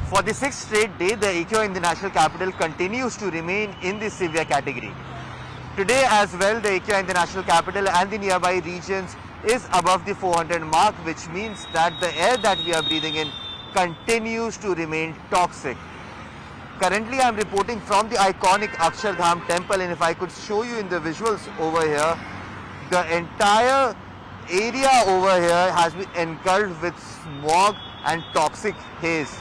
For the sixth straight day, the AQI in the national capital continues to remain in the severe category. Today as well, the AQI in the national capital and the nearby regions is above the 400 mark, which means that the air that we are breathing in continues to remain toxic. Currently, I am reporting from the iconic Akshardham temple, and if I could show you in the visuals over here, the entire area over here has been engulfed with smog and toxic haze.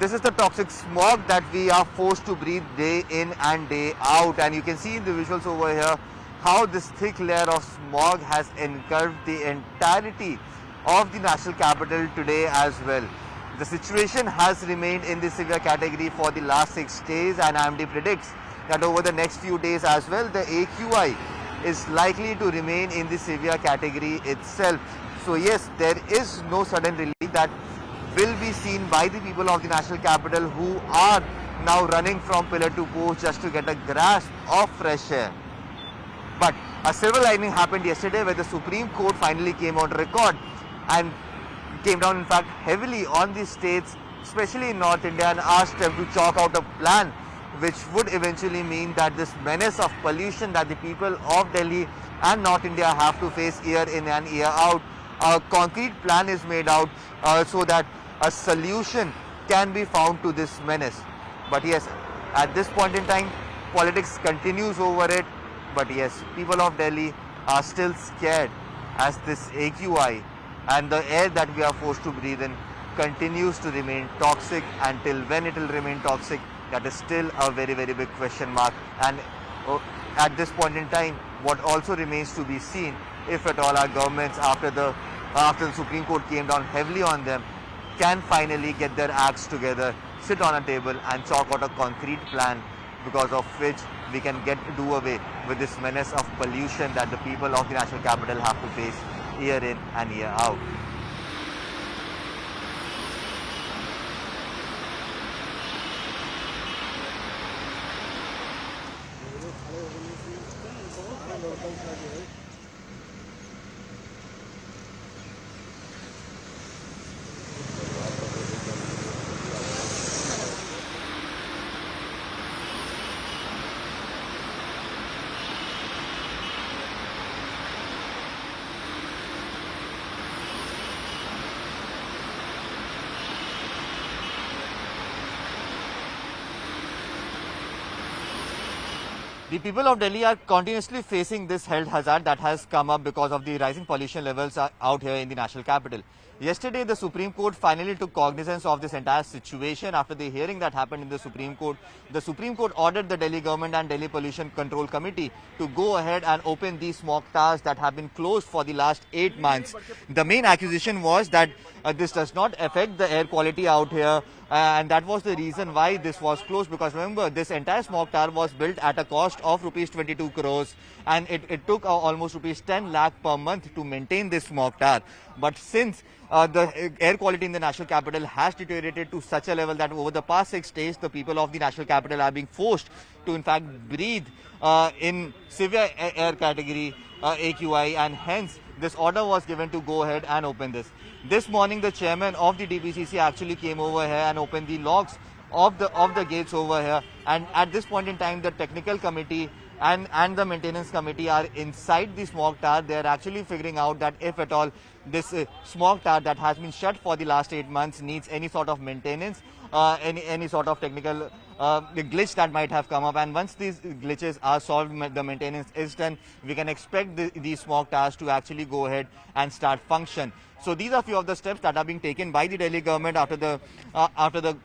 This is the toxic smog that we are forced to breathe day in and day out, and you can see in the visuals over here how this thick layer of smog has engulfed the entirety of the national capital today as well. The situation has remained in the severe category for the last 6 days, and IMD predicts that over the next few days as well, the AQI is likely to remain in the severe category itself. So yes, there is no sudden relief that will be seen by the people of the national capital, who are now running from pillar to post just to get a grasp of fresh air. But a silver lining happened yesterday, where the Supreme Court finally came on record and came down in fact heavily on the states, especially in North India, and asked them to chalk out a plan which would eventually mean that this menace of pollution that the people of Delhi and North India have to face year in and year out, a concrete plan is made out so that a solution can be found to this menace. But yes, at this point in time, politics continues over it. But yes, people of Delhi are still scared, as this AQI and the air that we are forced to breathe in continues to remain toxic. Until when it will remain toxic, that is still a very, very big question mark. And at this point in time, what also remains to be seen, if at all our governments, after the Supreme Court came down heavily on them, can finally get their acts together, sit on a table and chalk out a concrete plan, because of which we can do away with this menace of pollution that the people of the national capital have to face year in and year out. The people of Delhi are continuously facing this health hazard that has come up because of the rising pollution levels out here in the national capital. Yesterday, the Supreme Court finally took cognizance of this entire situation. After the hearing that happened in the Supreme Court ordered the Delhi government and Delhi Pollution Control Committee to go ahead and open these smog towers that have been closed for the last 8 months. The main accusation was that this does not affect the air quality out here, and that was the reason why this was closed, because remember, this entire smog tower was built at a cost of rupees 22 crores, and it took almost rupees 10 lakh per month to maintain this smog tower. But since the air quality in the national capital has deteriorated to such a level that over the past 6 days, the people of the national capital are being forced to in fact breathe in severe air category AQI, and hence this order was given to go ahead and open this. This morning, the chairman of the DPCC actually came over here and opened the locks of the gates over here, and at this point in time, the technical committee and the maintenance committee are inside the smog tower. They are actually figuring out that if at all this smog tower that has been shut for the last 8 months needs any sort of maintenance, any sort of technical glitch that might have come up, and once these glitches are solved, the maintenance is done, we can expect these smog towers to actually go ahead and start function. So these are few of the steps that are being taken by the Delhi government after the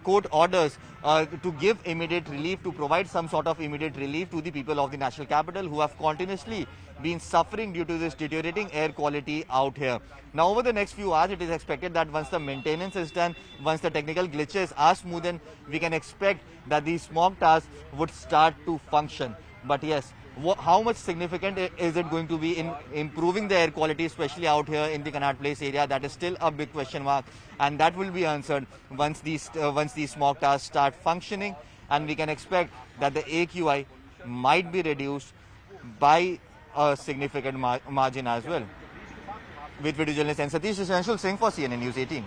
court orders to give immediate relief, to provide some sort of immediate relief to the people of the national capital, who have continuously been suffering due to this deteriorating air quality out here. Now, over the next few hours, it is expected that once the maintenance is done, once the technical glitches are smoothened, we can expect that these smog towers would start to function. But yes, how much significant is it going to be in improving the air quality, especially out here in the Connaught Place area? That is still a big question mark, and that will be answered once these smog towers start functioning, and we can expect that the AQI might be reduced by a significant margin as well. With video journalist N. Satish Singh for CNN News 18.